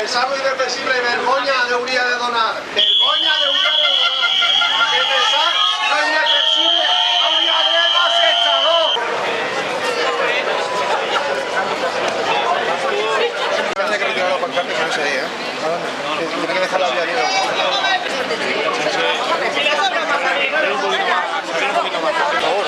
Defensar lo indefensible, vergonya hauria de donar. Vergonya hauria de donar. Defensar lo indefensible hauria de desechador. Parece que retirar los pancartes no sé ahí, ¿eh? Tiene que dejar la vía libre. Un poquito más, por favor.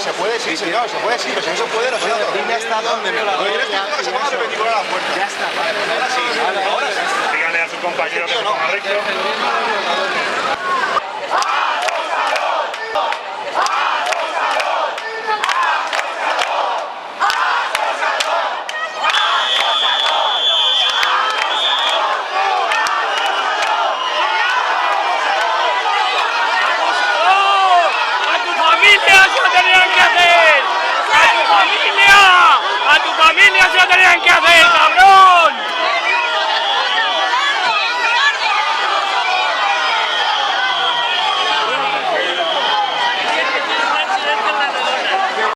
Se puede, sí, señor, se puede, sí, pero si no se puede, lo siento. Dime hasta dónde me lo voy. Que se ponga perpendicular a la puerta. Ya está, vale, ahora sí. Ahora sí. Díganle a su compañero que se ponga recto. ¡A tu familia se lo tenían que hacer!